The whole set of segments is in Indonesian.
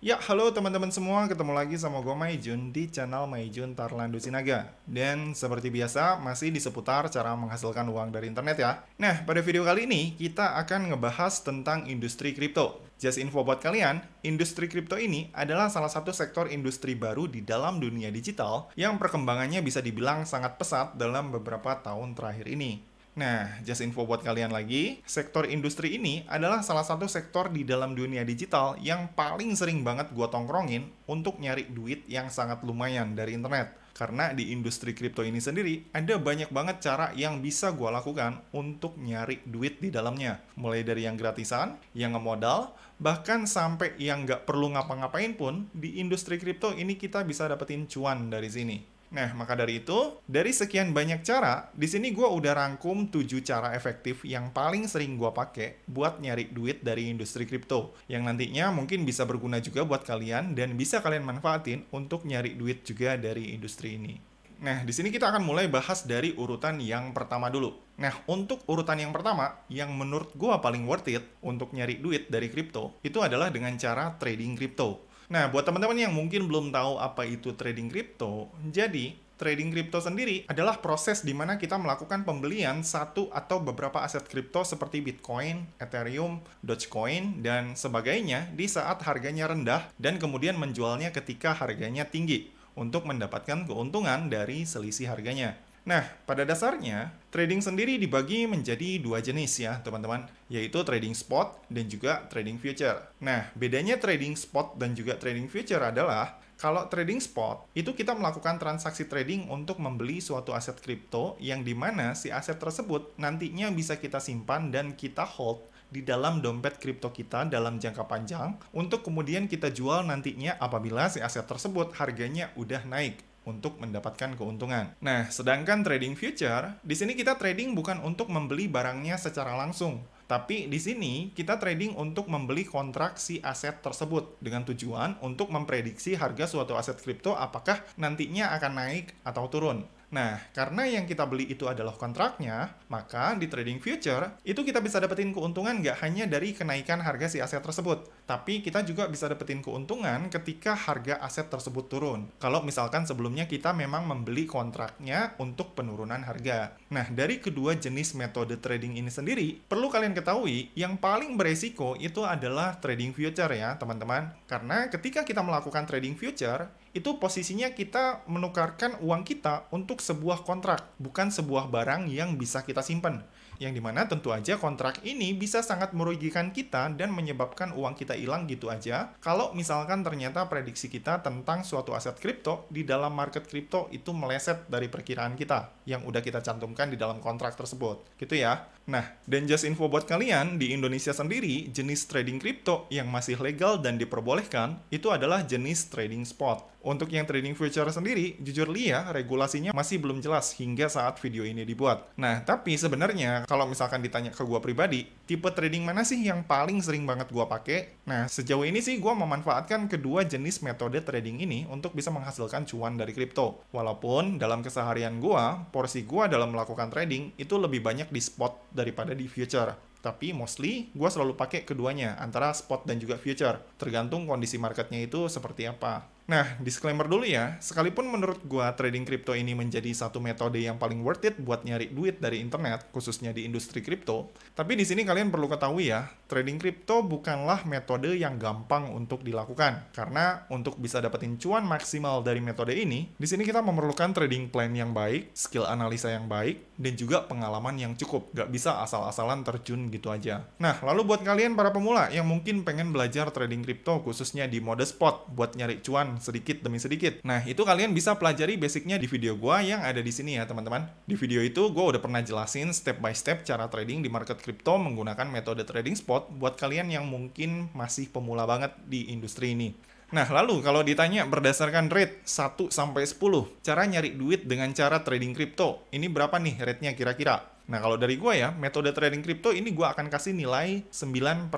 Ya, halo teman-teman semua, ketemu lagi sama gue Maijun di channel Maijun Tarlandu Sinaga. Dan seperti biasa, masih di seputar cara menghasilkan uang dari internet ya. Nah, pada video kali ini, kita akan ngebahas tentang industri kripto. Just info buat kalian, industri kripto ini adalah salah satu sektor industri baru di dalam dunia digital yang perkembangannya bisa dibilang sangat pesat dalam beberapa tahun terakhir ini. Nah, just info buat kalian lagi, sektor industri ini adalah salah satu sektor di dalam dunia digital yang paling sering banget gua tongkrongin untuk nyari duit yang sangat lumayan dari internet. Karena di industri kripto ini sendiri, ada banyak banget cara yang bisa gua lakukan untuk nyari duit di dalamnya. Mulai dari yang gratisan, yang ngemodal, bahkan sampai yang nggak perlu ngapa-ngapain pun, di industri kripto ini kita bisa dapetin cuan dari sini. Nah, maka dari itu, dari sekian banyak cara, di sini gue udah rangkum 7 cara efektif yang paling sering gue pakai buat nyari duit dari industri kripto, yang nantinya mungkin bisa berguna juga buat kalian dan bisa kalian manfaatin untuk nyari duit juga dari industri ini. Nah, di sini kita akan mulai bahas dari urutan yang pertama dulu. Nah, untuk urutan yang pertama, yang menurut gue paling worth it untuk nyari duit dari kripto, itu adalah dengan cara trading kripto. Nah, buat teman-teman yang mungkin belum tahu apa itu trading kripto, jadi trading kripto sendiri adalah proses di mana kita melakukan pembelian satu atau beberapa aset kripto seperti Bitcoin, Ethereum, Dogecoin, dan sebagainya di saat harganya rendah dan kemudian menjualnya ketika harganya tinggi untuk mendapatkan keuntungan dari selisih harganya. Nah, pada dasarnya, trading sendiri dibagi menjadi dua jenis ya, teman-teman, yaitu trading spot dan juga trading future. Nah, bedanya trading spot dan juga trading future adalah, kalau trading spot, itu kita melakukan transaksi trading untuk membeli suatu aset kripto yang dimana si aset tersebut nantinya bisa kita simpan dan kita hold di dalam dompet kripto kita dalam jangka panjang untuk kemudian kita jual nantinya apabila si aset tersebut harganya udah naik untuk mendapatkan keuntungan. Nah, sedangkan trading future, di sini kita trading bukan untuk membeli barangnya secara langsung, tapi di sini kita trading untuk membeli kontrak si aset tersebut dengan tujuan untuk memprediksi harga suatu aset kripto apakah nantinya akan naik atau turun. Nah, karena yang kita beli itu adalah kontraknya, maka di trading future, itu kita bisa dapetin keuntungan nggak hanya dari kenaikan harga si aset tersebut, tapi kita juga bisa dapetin keuntungan ketika harga aset tersebut turun. Kalau misalkan sebelumnya kita memang membeli kontraknya untuk penurunan harga. Nah, dari kedua jenis metode trading ini sendiri, perlu kalian ketahui, yang paling beresiko itu adalah trading future ya, teman-teman. Karena ketika kita melakukan trading future, itu posisinya kita menukarkan uang kita untuk sebuah kontrak, bukan sebuah barang yang bisa kita simpan. Yang dimana tentu aja kontrak ini bisa sangat merugikan kita dan menyebabkan uang kita hilang gitu aja kalau misalkan ternyata prediksi kita tentang suatu aset kripto di dalam market kripto itu meleset dari perkiraan kita yang udah kita cantumkan di dalam kontrak tersebut. Gitu ya. Nah, dan just info buat kalian, di Indonesia sendiri, jenis trading kripto yang masih legal dan diperbolehkan itu adalah jenis trading spot. Untuk yang trading future sendiri, jujur ya, regulasinya masih belum jelas hingga saat video ini dibuat. Nah, tapi sebenarnya kalau misalkan ditanya ke gua pribadi, tipe trading mana sih yang paling sering banget gua pakai? Nah, sejauh ini sih gua memanfaatkan kedua jenis metode trading ini untuk bisa menghasilkan cuan dari kripto. Walaupun dalam keseharian gua, porsi gua dalam melakukan trading itu lebih banyak di spot daripada di future. Tapi mostly gue selalu pakai keduanya, antara spot dan juga future. Tergantung kondisi marketnya itu seperti apa. Nah, disclaimer dulu ya, sekalipun menurut gue trading kripto ini menjadi satu metode yang paling worth it buat nyari duit dari internet, khususnya di industri kripto, tapi di sini kalian perlu ketahui ya, trading kripto bukanlah metode yang gampang untuk dilakukan. Karena untuk bisa dapetin cuan maksimal dari metode ini, di sini kita memerlukan trading plan yang baik, skill analisa yang baik, dan juga pengalaman yang cukup. Gak bisa asal-asalan terjun gitu aja. Nah, lalu buat kalian para pemula yang mungkin pengen belajar trading kripto, khususnya di mode spot, buat nyari cuan sedikit demi sedikit. Nah, itu kalian bisa pelajari basicnya di video gua yang ada di sini ya, teman-teman. Di video itu gua udah pernah jelasin step by step cara trading di market kripto menggunakan metode trading spot buat kalian yang mungkin masih pemula banget di industri ini. Nah, lalu kalau ditanya berdasarkan rate 1 sampai 10, cara nyari duit dengan cara trading kripto, ini berapa nih rate-nya kira-kira? Nah, kalau dari gue ya, metode trading kripto ini gue akan kasih nilai 9/10.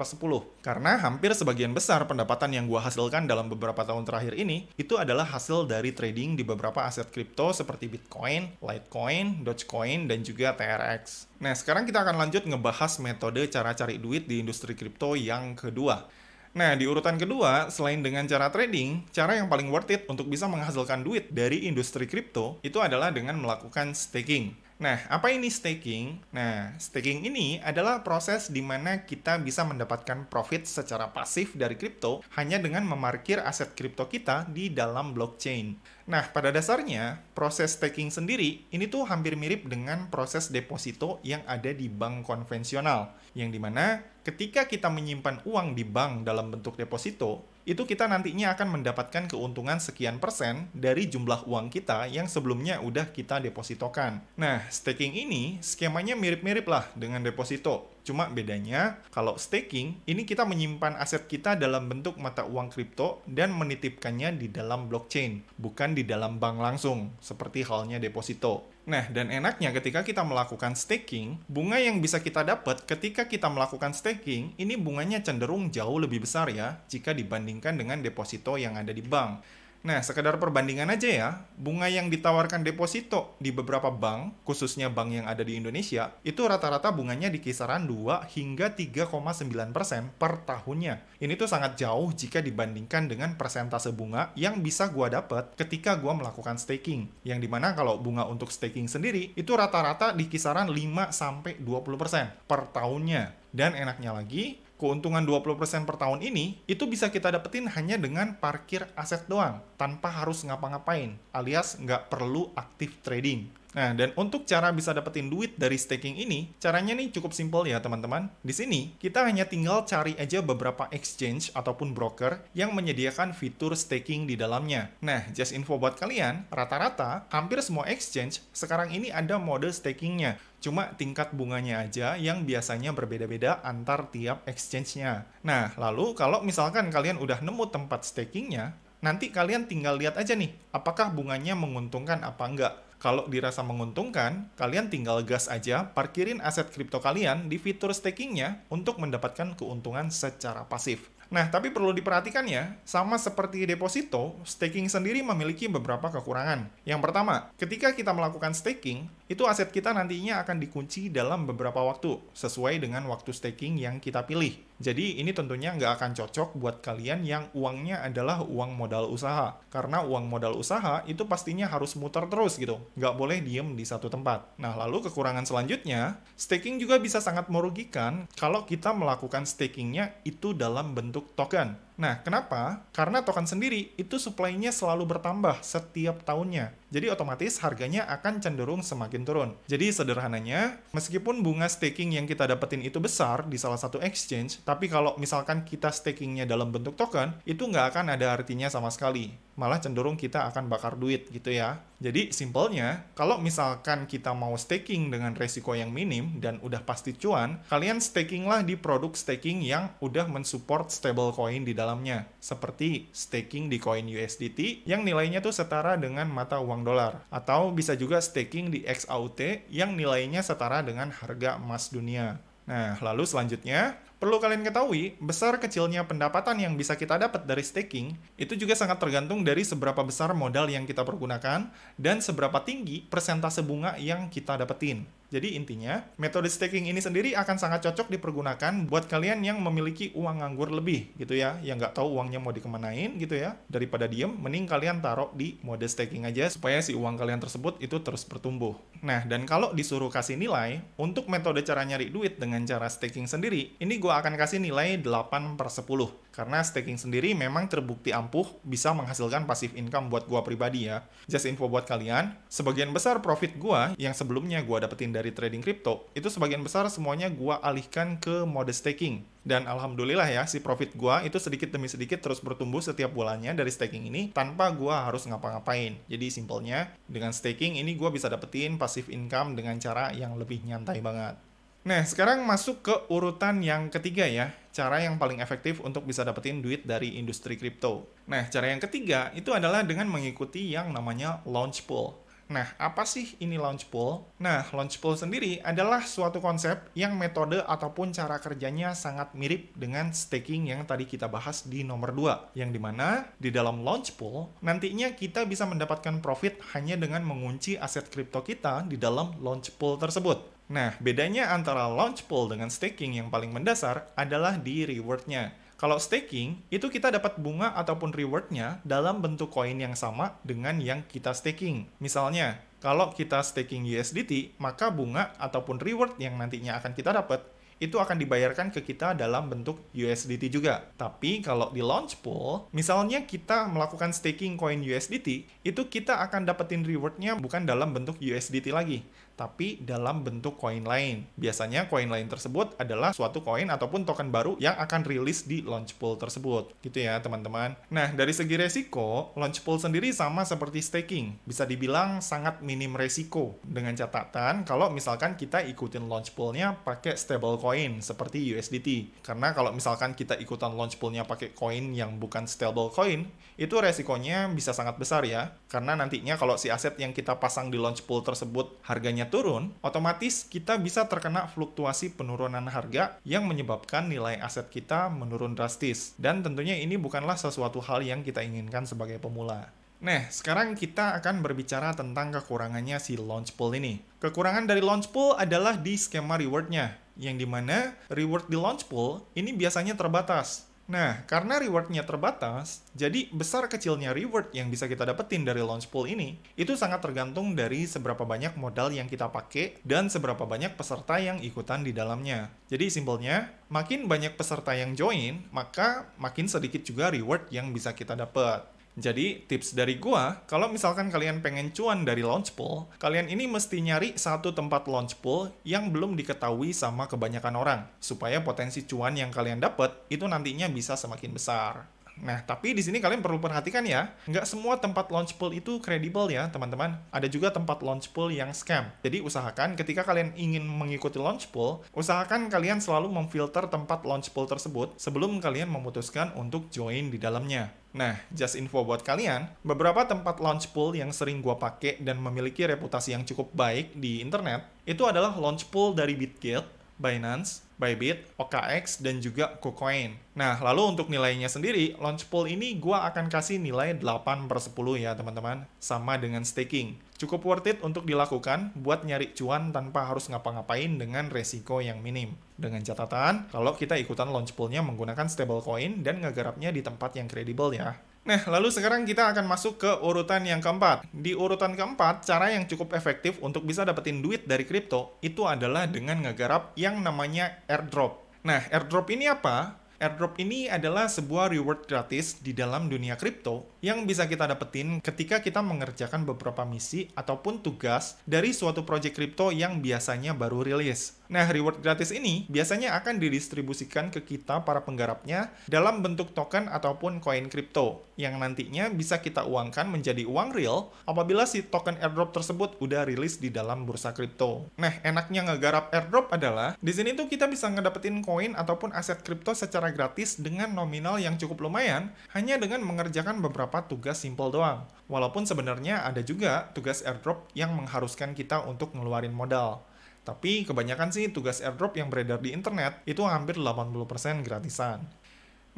Karena hampir sebagian besar pendapatan yang gue hasilkan dalam beberapa tahun terakhir ini, itu adalah hasil dari trading di beberapa aset kripto seperti Bitcoin, Litecoin, Dogecoin, dan juga TRX. Nah, sekarang kita akan lanjut ngebahas metode cara cari duit di industri kripto yang kedua. Nah, di urutan kedua, selain dengan cara trading, cara yang paling worth it untuk bisa menghasilkan duit dari industri kripto itu adalah dengan melakukan staking. Nah, apa ini staking? Nah, staking ini adalah proses di mana kita bisa mendapatkan profit secara pasif dari kripto hanya dengan memarkir aset kripto kita di dalam blockchain. Nah, pada dasarnya, proses staking sendiri ini tuh hampir mirip dengan proses deposito yang ada di bank konvensional, yang dimana ketika kita menyimpan uang di bank dalam bentuk deposito, itu kita nantinya akan mendapatkan keuntungan sekian persen dari jumlah uang kita yang sebelumnya udah kita depositokan. Nah, staking ini skemanya mirip-mirip lah dengan deposito. Cuma bedanya, kalau staking, ini kita menyimpan aset kita dalam bentuk mata uang kripto dan menitipkannya di dalam blockchain, bukan di dalam bank langsung, seperti halnya deposito. Nah, dan enaknya ketika kita melakukan staking, bunga yang bisa kita dapat ketika kita melakukan staking, ini bunganya cenderung jauh lebih besar ya, jika dibandingkan dengan deposito yang ada di bank. Nah, sekedar perbandingan aja ya, bunga yang ditawarkan deposito di beberapa bank, khususnya bank yang ada di Indonesia, itu rata-rata bunganya di kisaran 2 hingga 3,9% per tahunnya. Ini tuh sangat jauh jika dibandingkan dengan persentase bunga yang bisa gua dapat ketika gua melakukan staking. Yang dimana kalau bunga untuk staking sendiri, itu rata-rata di kisaran 5-20% per tahunnya. Dan enaknya lagi, keuntungan 20% per tahun ini, itu bisa kita dapetin hanya dengan parkir aset doang, tanpa harus ngapa-ngapain, alias nggak perlu aktif trading. Nah, dan untuk cara bisa dapetin duit dari staking ini, caranya nih cukup simpel ya teman-teman. Di sini, kita hanya tinggal cari aja beberapa exchange ataupun broker yang menyediakan fitur staking di dalamnya. Nah, just info buat kalian, rata-rata hampir semua exchange sekarang ini ada mode stakingnya. Cuma tingkat bunganya aja yang biasanya berbeda-beda antar tiap exchange-nya. Nah, lalu kalau misalkan kalian udah nemu tempat stakingnya, nanti kalian tinggal lihat aja nih, apakah bunganya menguntungkan apa enggak. Kalau dirasa menguntungkan, kalian tinggal gas aja, parkirin aset kripto kalian di fitur stakingnya untuk mendapatkan keuntungan secara pasif. Nah, tapi perlu diperhatikan ya, sama seperti deposito, staking sendiri memiliki beberapa kekurangan. Yang pertama, ketika kita melakukan staking, itu aset kita nantinya akan dikunci dalam beberapa waktu, sesuai dengan waktu staking yang kita pilih. Jadi, ini tentunya nggak akan cocok buat kalian yang uangnya adalah uang modal usaha. Karena uang modal usaha itu pastinya harus muter terus gitu, nggak boleh diem di satu tempat. Nah, lalu kekurangan selanjutnya, staking juga bisa sangat merugikan kalau kita melakukan stakingnya itu dalam bentuk token. Nah, kenapa? Karena token sendiri itu supply-nya selalu bertambah setiap tahunnya. Jadi otomatis harganya akan cenderung semakin turun. Jadi sederhananya, meskipun bunga staking yang kita dapetin itu besar di salah satu exchange, tapi kalau misalkan kita stakingnya dalam bentuk token, itu nggak akan ada artinya sama sekali. Malah cenderung kita akan bakar duit gitu ya. Jadi simpelnya, kalau misalkan kita mau staking dengan resiko yang minim dan udah pasti cuan, kalian stakinglah di produk staking yang udah mensupport stablecoin di dalamnya. Seperti staking di koin USDT yang nilainya tuh setara dengan mata uang dolar. Atau bisa juga staking di XAUT yang nilainya setara dengan harga emas dunia. Nah, lalu selanjutnya, perlu kalian ketahui, besar kecilnya pendapatan yang bisa kita dapat dari staking, itu juga sangat tergantung dari seberapa besar modal yang kita pergunakan, dan seberapa tinggi persentase bunga yang kita dapetin. Jadi intinya, metode staking ini sendiri akan sangat cocok dipergunakan buat kalian yang memiliki uang nganggur lebih, gitu ya, yang nggak tahu uangnya mau dikemanain, gitu ya. Daripada diem, mending kalian taruh di mode staking aja, supaya si uang kalian tersebut itu terus bertumbuh. Nah, dan kalau disuruh kasih nilai, untuk metode cara nyari duit dengan cara staking sendiri, ini gue akan kasih nilai 8/10. Karena staking sendiri memang terbukti ampuh bisa menghasilkan passive income buat gua pribadi ya. Just info buat kalian, sebagian besar profit gua yang sebelumnya gua dapetin dari trading crypto, itu sebagian besar semuanya gua alihkan ke mode staking. Dan alhamdulillah ya, si profit gua itu sedikit demi sedikit terus bertumbuh setiap bulannya dari staking ini tanpa gua harus ngapa-ngapain. Jadi simpelnya, dengan staking ini gua bisa dapetin passive income dengan cara yang lebih nyantai banget. Nah, sekarang masuk ke urutan yang ketiga ya, cara yang paling efektif untuk bisa dapetin duit dari industri kripto. Nah, cara yang ketiga itu adalah dengan mengikuti yang namanya launch pool. Nah, apa sih ini launch pool? Nah, launch pool sendiri adalah suatu konsep yang metode ataupun cara kerjanya sangat mirip dengan staking yang tadi kita bahas di nomor 2. Yang dimana di dalam launch pool, nantinya kita bisa mendapatkan profit hanya dengan mengunci aset kripto kita di dalam launch pool tersebut. Nah, bedanya antara launch pool dengan staking yang paling mendasar adalah di reward-nya. Kalau staking, itu kita dapat bunga ataupun reward-nya dalam bentuk koin yang sama dengan yang kita staking. Misalnya, kalau kita staking USDT, maka bunga ataupun reward yang nantinya akan kita dapat itu akan dibayarkan ke kita dalam bentuk USDT juga. Tapi kalau di Launchpool, misalnya kita melakukan staking koin USDT, itu kita akan dapetin reward-nya bukan dalam bentuk USDT lagi, tapi dalam bentuk koin lain. Biasanya koin lain tersebut adalah suatu koin ataupun token baru yang akan rilis di Launchpool tersebut. Gitu ya, teman-teman. Nah, dari segi resiko, Launchpool sendiri sama seperti staking. Bisa dibilang sangat minim resiko. Dengan catatan, kalau misalkan kita ikutin Launchpool-nya pakai stablecoin seperti USDT. Karena kalau misalkan kita ikutan Launchpool-nya pakai koin yang bukan stablecoin, itu resikonya bisa sangat besar ya. Karena nantinya kalau si aset yang kita pasang di Launchpool tersebut harganya turun, otomatis kita bisa terkena fluktuasi penurunan harga yang menyebabkan nilai aset kita menurun drastis. Dan tentunya ini bukanlah sesuatu hal yang kita inginkan sebagai pemula. Nah, sekarang kita akan berbicara tentang kekurangannya si Launchpool ini. Kekurangan dari Launchpool adalah di skema reward-nya, yang dimana reward di Launchpool ini biasanya terbatas. Nah, karena reward-nya terbatas, jadi besar kecilnya reward yang bisa kita dapetin dari Launchpool ini, itu sangat tergantung dari seberapa banyak modal yang kita pakai dan seberapa banyak peserta yang ikutan di dalamnya. Jadi simpelnya, makin banyak peserta yang join, maka makin sedikit juga reward yang bisa kita dapat. Jadi, tips dari gua, kalau misalkan kalian pengen cuan dari Launchpool, kalian ini mesti nyari satu tempat Launchpool yang belum diketahui sama kebanyakan orang, supaya potensi cuan yang kalian dapat itu nantinya bisa semakin besar. Nah, tapi di sini kalian perlu perhatikan ya, nggak semua tempat Launchpool itu kredibel ya, teman-teman. Ada juga tempat Launchpool yang scam. Jadi, usahakan ketika kalian ingin mengikuti Launchpool, usahakan kalian selalu memfilter tempat Launchpool tersebut sebelum kalian memutuskan untuk join di dalamnya. Nah, just info buat kalian, beberapa tempat Launchpool yang sering gua pakai dan memiliki reputasi yang cukup baik di internet, itu adalah Launchpool dari Bitget, Binance, Bybit, OKX, dan juga KuCoin. Nah, lalu untuk nilainya sendiri, Launchpool ini gua akan kasih nilai 8/10 ya teman-teman, sama dengan staking. Cukup worth it untuk dilakukan buat nyari cuan tanpa harus ngapa-ngapain dengan resiko yang minim. Dengan catatan, kalau kita ikutan Launchpool-nya menggunakan stablecoin dan ngegarapnya di tempat yang kredibel ya. Nah, lalu sekarang kita akan masuk ke urutan yang keempat. Di urutan keempat, cara yang cukup efektif untuk bisa dapetin duit dari kripto itu adalah dengan ngegarap yang namanya airdrop. Nah, airdrop ini apa? Airdrop ini adalah sebuah reward gratis di dalam dunia kripto yang bisa kita dapetin ketika kita mengerjakan beberapa misi ataupun tugas dari suatu project kripto yang biasanya baru rilis. Nah, reward gratis ini biasanya akan didistribusikan ke kita para penggarapnya dalam bentuk token ataupun koin kripto yang nantinya bisa kita uangkan menjadi uang real apabila si token airdrop tersebut udah rilis di dalam bursa kripto. Nah, enaknya ngegarap airdrop adalah di sini tuh kita bisa ngedapetin koin ataupun aset kripto secara gratis dengan nominal yang cukup lumayan hanya dengan mengerjakan beberapa tugas simple doang. Walaupun sebenarnya ada juga tugas airdrop yang mengharuskan kita untuk ngeluarin modal. Tapi kebanyakan sih tugas airdrop yang beredar di internet itu hampir 80% gratisan.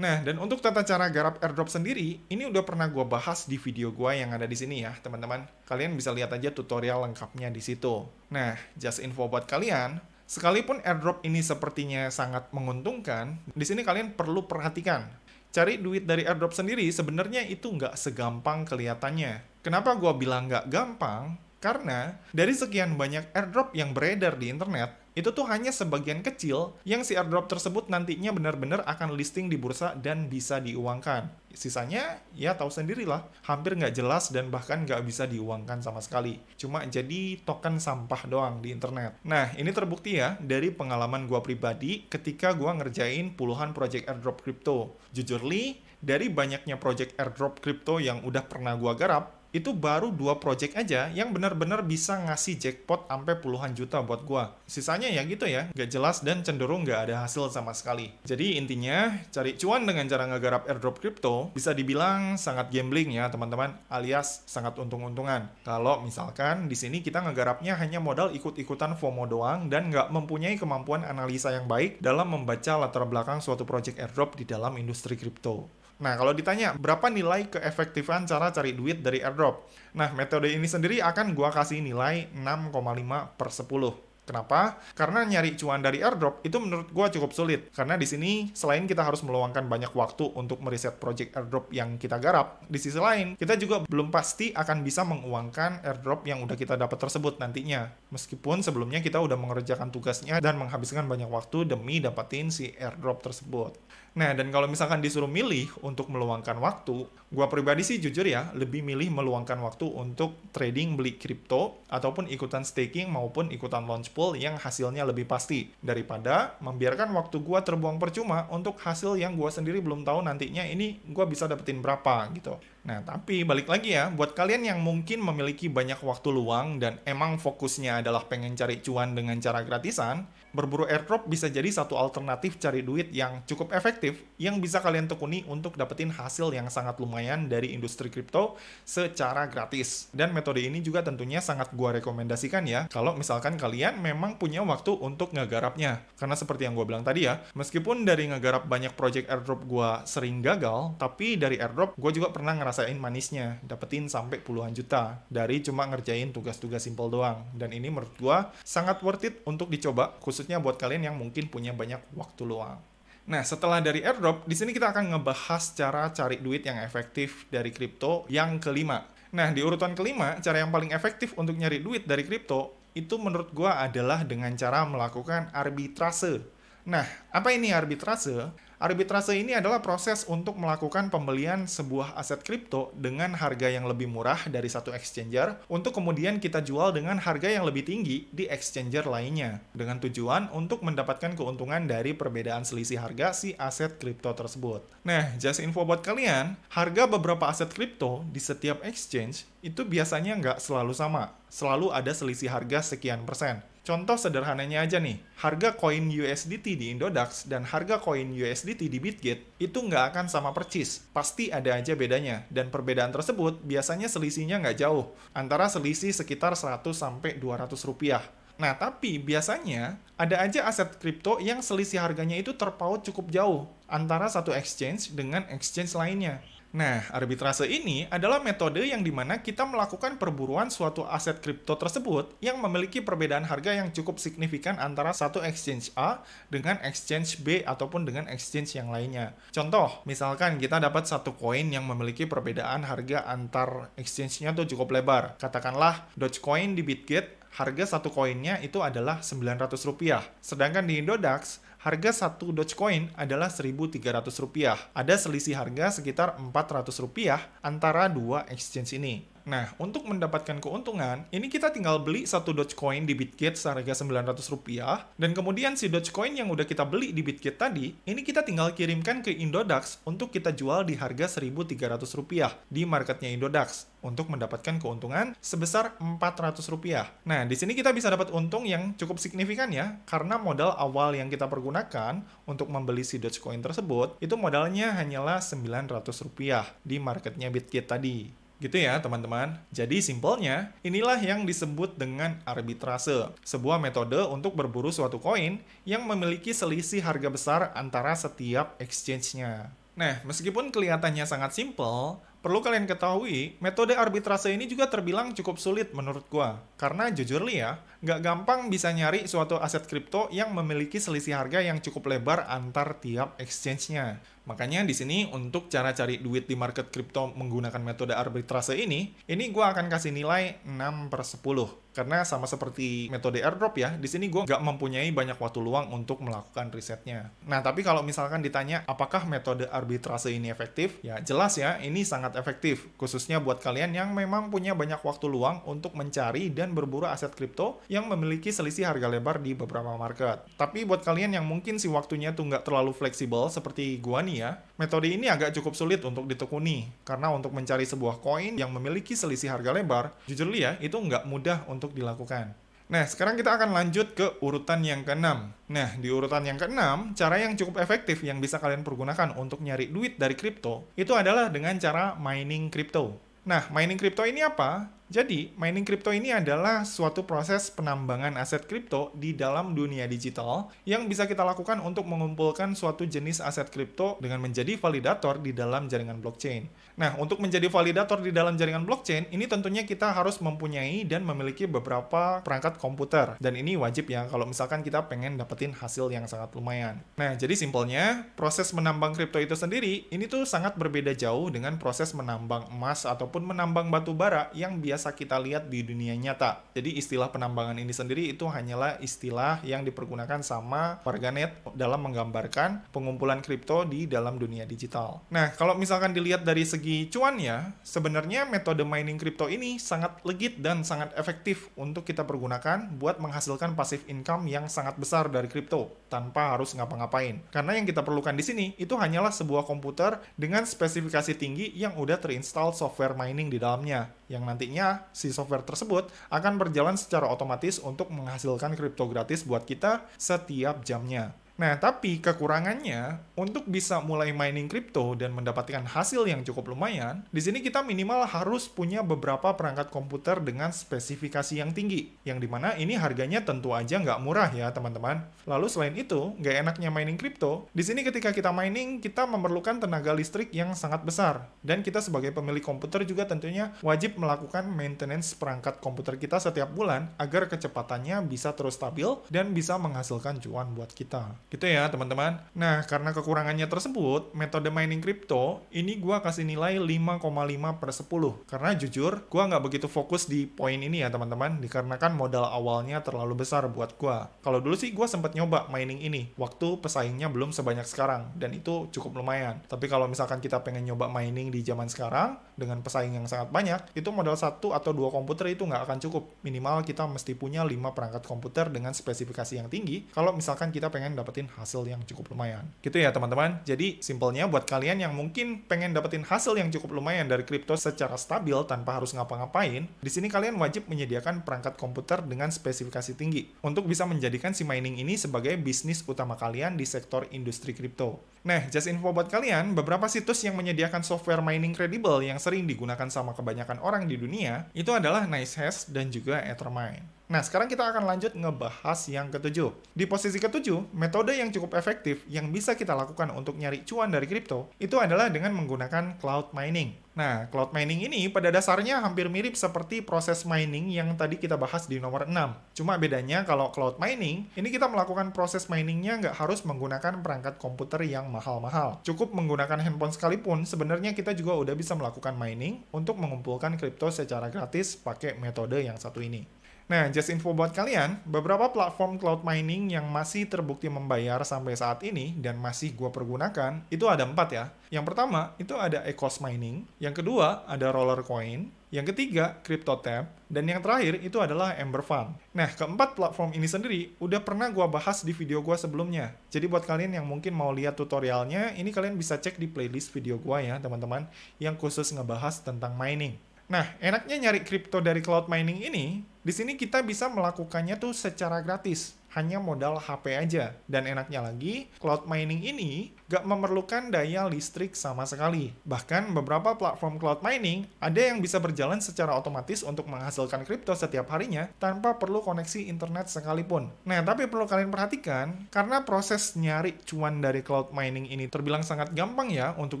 Nah, dan untuk tata cara garap airdrop sendiri, ini udah pernah gue bahas di video gue yang ada di sini ya, teman-teman. Kalian bisa lihat aja tutorial lengkapnya di situ. Nah, just info buat kalian, sekalipun airdrop ini sepertinya sangat menguntungkan, di sini kalian perlu perhatikan. Cari duit dari airdrop sendiri sebenarnya itu nggak segampang kelihatannya. Kenapa gue bilang nggak gampang? Karena dari sekian banyak airdrop yang beredar di internet, itu tuh hanya sebagian kecil yang si airdrop tersebut nantinya benar-benar akan listing di bursa dan bisa diuangkan. Sisanya, ya tahu sendirilah, hampir nggak jelas dan bahkan nggak bisa diuangkan sama sekali. Cuma jadi token sampah doang di internet. Nah, ini terbukti ya dari pengalaman gua pribadi ketika gua ngerjain puluhan project airdrop crypto. Jujurly, dari banyaknya project airdrop crypto yang udah pernah gua garap, itu baru 2 project aja yang benar-benar bisa ngasih jackpot sampai puluhan juta buat gua. Sisanya ya gitu ya, nggak jelas dan cenderung nggak ada hasil sama sekali. Jadi intinya, cari cuan dengan cara ngegarap airdrop crypto bisa dibilang sangat gambling ya teman-teman, alias sangat untung-untungan. Kalau misalkan di sini kita ngegarapnya hanya modal ikut-ikutan FOMO doang dan nggak mempunyai kemampuan analisa yang baik dalam membaca latar belakang suatu project airdrop di dalam industri kripto. Nah, kalau ditanya berapa nilai keefektifan cara cari duit dari airdrop? Nah, metode ini sendiri akan gua kasih nilai 6,5/10. Kenapa? Karena nyari cuan dari airdrop itu menurut gua cukup sulit. Karena di sini selain kita harus meluangkan banyak waktu untuk meriset project airdrop yang kita garap, di sisi lain kita juga belum pasti akan bisa menguangkan airdrop yang udah kita dapat tersebut nantinya. Meskipun sebelumnya kita udah mengerjakan tugasnya dan menghabiskan banyak waktu demi dapetin si airdrop tersebut. Nah, dan kalau misalkan disuruh milih untuk meluangkan waktu, gua pribadi sih jujur ya, lebih milih meluangkan waktu untuk trading beli kripto, ataupun ikutan staking maupun ikutan launch pool yang hasilnya lebih pasti, daripada membiarkan waktu gua terbuang percuma untuk hasil yang gua sendiri belum tahu nantinya ini gua bisa dapetin berapa gitu. Nah, tapi balik lagi ya, buat kalian yang mungkin memiliki banyak waktu luang dan emang fokusnya adalah pengen cari cuan dengan cara gratisan, berburu airdrop bisa jadi satu alternatif cari duit yang cukup efektif yang bisa kalian tekuni untuk dapetin hasil yang sangat lumayan dari industri kripto secara gratis. Dan metode ini juga tentunya sangat gua rekomendasikan ya, kalau misalkan kalian memang punya waktu untuk ngegarapnya. Karena seperti yang gua bilang tadi ya, meskipun dari ngegarap banyak project airdrop gua sering gagal, tapi dari airdrop gua juga pernah ngerasain manisnya, dapetin sampai puluhan juta dari cuma ngerjain tugas-tugas simple doang. Dan ini menurut gua sangat worth it untuk dicoba, khususnya buat kalian yang mungkin punya banyak waktu luang. Nah, setelah dari airdrop, di sini kita akan ngebahas cara cari duit yang efektif dari kripto yang kelima. Nah, di urutan kelima, cara yang paling efektif untuk nyari duit dari kripto itu menurut gua adalah dengan cara melakukan arbitrase. Nah, apa ini arbitrase? Arbitrase ini adalah proses untuk melakukan pembelian sebuah aset kripto dengan harga yang lebih murah dari satu exchanger untuk kemudian kita jual dengan harga yang lebih tinggi di exchanger lainnya dengan tujuan untuk mendapatkan keuntungan dari perbedaan selisih harga si aset kripto tersebut. Nah, just info buat kalian, harga beberapa aset kripto di setiap exchange itu biasanya nggak selalu sama. Selalu ada selisih harga sekian persen. Contoh sederhananya aja nih, harga koin USDT di Indodax dan harga koin USDT di Bitget itu nggak akan sama persis. Pasti ada aja bedanya, dan perbedaan tersebut biasanya selisihnya nggak jauh, antara selisih sekitar 100-200 rupiah. Nah, tapi biasanya ada aja aset kripto yang selisih harganya itu terpaut cukup jauh, antara satu exchange dengan exchange lainnya. Nah, arbitrase ini adalah metode yang dimana kita melakukan perburuan suatu aset kripto tersebut yang memiliki perbedaan harga yang cukup signifikan antara satu exchange A dengan exchange B ataupun dengan exchange yang lainnya. Contoh, misalkan kita dapat satu koin yang memiliki perbedaan harga antar exchange-nya tuh cukup lebar. Katakanlah Dogecoin di Bitget, harga satu koinnya itu adalah 900 rupiah. Sedangkan di Indodax, harga satu Dogecoin adalah 1.300 rupiah. Ada selisih harga sekitar 400 rupiah antara dua exchange ini. Nah, untuk mendapatkan keuntungan, ini kita tinggal beli satu Dogecoin di Bitget seharga 900 rupiah, dan kemudian si Dogecoin yang udah kita beli di Bitget tadi, ini kita tinggal kirimkan ke Indodax untuk kita jual di harga 1.300 rupiah di marketnya Indodax, untuk mendapatkan keuntungan sebesar 400 rupiah. Nah, di sini kita bisa dapat untung yang cukup signifikan ya, karena modal awal yang kita pergunakan untuk membeli si Dogecoin tersebut, itu modalnya hanyalah 900 rupiah di marketnya Bitget tadi. Gitu ya teman-teman. Jadi simpelnya, inilah yang disebut dengan arbitrase. Sebuah metode untuk berburu suatu koin yang memiliki selisih harga besar antara setiap exchange-nya. Nah, meskipun kelihatannya sangat simpel, perlu kalian ketahui, metode arbitrase ini juga terbilang cukup sulit menurut gua. Karena jujur li ya, nggak gampang bisa nyari suatu aset kripto yang memiliki selisih harga yang cukup lebar antar tiap exchange-nya. Makanya di sini untuk cara cari duit di market kripto menggunakan metode arbitrase ini gua akan kasih nilai 6/10. Karena sama seperti metode airdrop ya, di sini gue nggak mempunyai banyak waktu luang untuk melakukan risetnya. Nah, tapi kalau misalkan ditanya apakah metode arbitrase ini efektif, ya jelas ya, ini sangat efektif. Khususnya buat kalian yang memang punya banyak waktu luang untuk mencari dan berburu aset kripto yang memiliki selisih harga lebar di beberapa market. Tapi buat kalian yang mungkin si waktunya tuh nggak terlalu fleksibel seperti gua nih ya, metode ini agak cukup sulit untuk ditekuni. Karena untuk mencari sebuah koin yang memiliki selisih harga lebar, jujur li ya, itu nggak mudah untuk dilakukan. Nah, sekarang kita akan lanjut ke urutan yang keenam. Nah, di urutan yang keenam, cara yang cukup efektif yang bisa kalian pergunakan untuk nyari duit dari kripto, itu adalah dengan cara mining kripto. Nah, mining kripto ini apa? Jadi, mining kripto ini adalah suatu proses penambangan aset kripto di dalam dunia digital yang bisa kita lakukan untuk mengumpulkan suatu jenis aset kripto dengan menjadi validator di dalam jaringan blockchain. Nah, untuk menjadi validator di dalam jaringan blockchain, ini tentunya kita harus mempunyai dan memiliki beberapa perangkat komputer. Dan ini wajib ya kalau misalkan kita pengen dapetin hasil yang sangat lumayan. Nah, jadi simpelnya, proses menambang kripto itu sendiri, ini tuh sangat berbeda jauh dengan proses menambang emas ataupun menambang batu bara yang biasa kita lihat di dunia nyata. Jadi istilah penambangan ini sendiri itu hanyalah istilah yang dipergunakan sama warganet dalam menggambarkan pengumpulan kripto di dalam dunia digital. Nah, kalau misalkan dilihat dari segi cuannya, sebenarnya metode mining kripto ini sangat legit dan sangat efektif untuk kita pergunakan buat menghasilkan passive income yang sangat besar dari kripto tanpa harus ngapa-ngapain. Karena yang kita perlukan di sini itu hanyalah sebuah komputer dengan spesifikasi tinggi yang udah terinstall software mining di dalamnya, yang nantinya si software tersebut akan berjalan secara otomatis untuk menghasilkan kripto gratis buat kita setiap jamnya. Nah, tapi kekurangannya, untuk bisa mulai mining kripto dan mendapatkan hasil yang cukup lumayan, di sini kita minimal harus punya beberapa perangkat komputer dengan spesifikasi yang tinggi, yang dimana ini harganya tentu aja nggak murah ya, teman-teman. Lalu selain itu, nggak enaknya mining kripto, di sini ketika kita mining, kita memerlukan tenaga listrik yang sangat besar, dan kita sebagai pemilik komputer juga tentunya wajib melakukan maintenance perangkat komputer kita setiap bulan, agar kecepatannya bisa terus stabil dan bisa menghasilkan cuan buat kita. Gitu ya teman-teman. Nah, karena kekurangannya tersebut, metode mining kripto ini gua kasih nilai 5,5/10. Karena jujur, gua nggak begitu fokus di poin ini ya teman-teman, dikarenakan modal awalnya terlalu besar buat gua. Kalau dulu sih gua sempat nyoba mining ini, waktu pesaingnya belum sebanyak sekarang, dan itu cukup lumayan. Tapi kalau misalkan kita pengen nyoba mining di zaman sekarang, dengan pesaing yang sangat banyak, itu modal 1 atau 2 komputer itu nggak akan cukup. Minimal kita mesti punya 5 perangkat komputer dengan spesifikasi yang tinggi, kalau misalkan kita pengen dapetin hasil yang cukup lumayan. Gitu ya teman-teman. Jadi simpelnya buat kalian yang mungkin pengen dapetin hasil yang cukup lumayan dari kripto secara stabil tanpa harus ngapa-ngapain, di sini kalian wajib menyediakan perangkat komputer dengan spesifikasi tinggi untuk bisa menjadikan si mining ini sebagai bisnis utama kalian di sektor industri kripto. Nah, just info buat kalian, beberapa situs yang menyediakan software mining kredibel yang sering digunakan sama kebanyakan orang di dunia, itu adalah NiceHash dan juga Ethermine. Nah, sekarang kita akan lanjut ngebahas yang ketujuh. Di posisi ketujuh, metode yang cukup efektif yang bisa kita lakukan untuk nyari cuan dari kripto, itu adalah dengan menggunakan cloud mining. Nah, cloud mining ini pada dasarnya hampir mirip seperti proses mining yang tadi kita bahas di nomor 6. Cuma bedanya kalau cloud mining, ini kita melakukan proses miningnya nggak harus menggunakan perangkat komputer yang mahal-mahal. Cukup menggunakan handphone sekalipun, sebenarnya kita juga udah bisa melakukan mining untuk mengumpulkan kripto secara gratis pakai metode yang satu ini. Nah, just info buat kalian, beberapa platform cloud mining yang masih terbukti membayar sampai saat ini dan masih gue pergunakan, itu ada 4 ya. Yang pertama, itu ada Ecos Mining. Yang kedua, ada Rollercoin. Yang ketiga, CryptoTab. Dan yang terakhir, itu adalah Ember Fund. Nah, keempat platform ini sendiri udah pernah gue bahas di video gue sebelumnya. Jadi buat kalian yang mungkin mau lihat tutorialnya, ini kalian bisa cek di playlist video gue ya, teman-teman, yang khusus ngebahas tentang mining. Nah, enaknya nyari kripto dari cloud mining ini, di sini kita bisa melakukannya tuh secara gratis. Hanya modal HP aja. Dan enaknya lagi, cloud mining ini gak memerlukan daya listrik sama sekali. Bahkan beberapa platform cloud mining ada yang bisa berjalan secara otomatis untuk menghasilkan kripto setiap harinya tanpa perlu koneksi internet sekalipun. Nah, tapi perlu kalian perhatikan, karena proses nyari cuan dari cloud mining ini terbilang sangat gampang ya untuk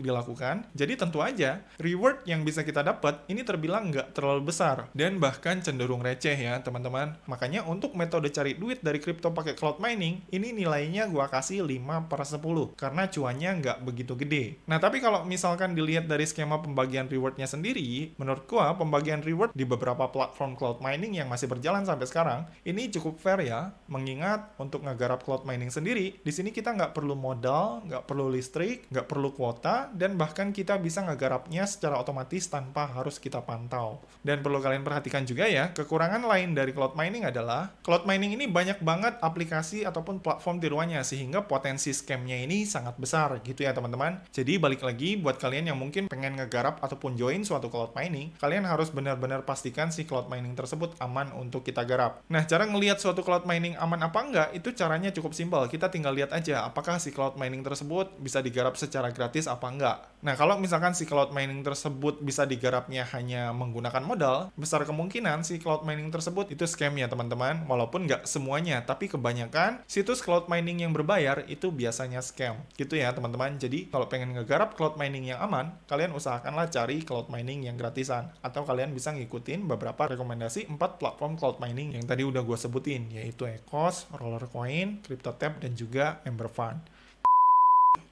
dilakukan, jadi tentu aja reward yang bisa kita dapat ini terbilang nggak terlalu besar dan bahkan cenderung receh ya teman-teman. Makanya untuk metode cari duit dari kripto pakai cloud mining, ini nilainya gua kasih 5/10 karena cuannya nggak begitu gede. Nah, tapi kalau misalkan dilihat dari skema pembagian rewardnya sendiri, menurut gua pembagian reward di beberapa platform cloud mining yang masih berjalan sampai sekarang, ini cukup fair ya, mengingat untuk ngegarap cloud mining sendiri, di sini kita nggak perlu modal, nggak perlu listrik, nggak perlu kuota, dan bahkan kita bisa ngegarapnya secara otomatis tanpa harus kita pantau. Dan perlu kalian perhatikan juga ya, kekurangan lain dari cloud mining adalah, cloud mining ini banyak banget banget aplikasi ataupun platform tiruannya, sehingga potensi scamnya ini sangat besar gitu ya teman-teman. Jadi balik lagi buat kalian yang mungkin pengen ngegarap ataupun join suatu cloud mining, kalian harus benar-benar pastikan si cloud mining tersebut aman untuk kita garap. Nah, cara ngelihat suatu cloud mining aman apa enggak, itu caranya cukup simpel. Kita tinggal lihat aja apakah si cloud mining tersebut bisa digarap secara gratis apa enggak. Nah, kalau misalkan si cloud mining tersebut bisa digarapnya hanya menggunakan modal, besar kemungkinan si cloud mining tersebut itu scam ya teman-teman. Walaupun nggak semuanya, tapi kebanyakan situs cloud mining yang berbayar itu biasanya scam. Gitu ya teman-teman. Jadi kalau pengen ngegarap cloud mining yang aman, kalian usahakanlah cari cloud mining yang gratisan. Atau kalian bisa ngikutin beberapa rekomendasi 4 platform cloud mining yang tadi udah gue sebutin, yaitu Ekos, Rollercoin, CryptoTab, dan juga Ember Fund.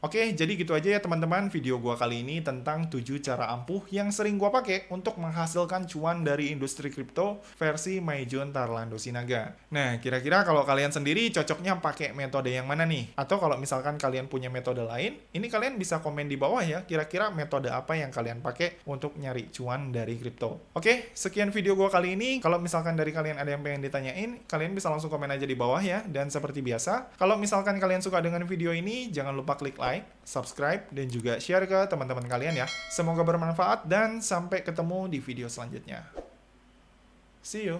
Oke, jadi gitu aja ya teman-teman video gua kali ini tentang 7 cara ampuh yang sering gua pakai untuk menghasilkan cuan dari industri kripto versi Maijun Tarlando Sinaga. Nah, kira-kira kalau kalian sendiri cocoknya pakai metode yang mana nih? Atau kalau misalkan kalian punya metode lain, ini kalian bisa komen di bawah ya, kira-kira metode apa yang kalian pakai untuk nyari cuan dari kripto. Oke, sekian video gua kali ini. Kalau misalkan dari kalian ada yang pengen ditanyain, kalian bisa langsung komen aja di bawah ya. Dan seperti biasa, kalau misalkan kalian suka dengan video ini, jangan lupa klik like, subscribe, dan juga share ke teman-teman kalian ya. Semoga bermanfaat dan sampai ketemu di video selanjutnya. See you!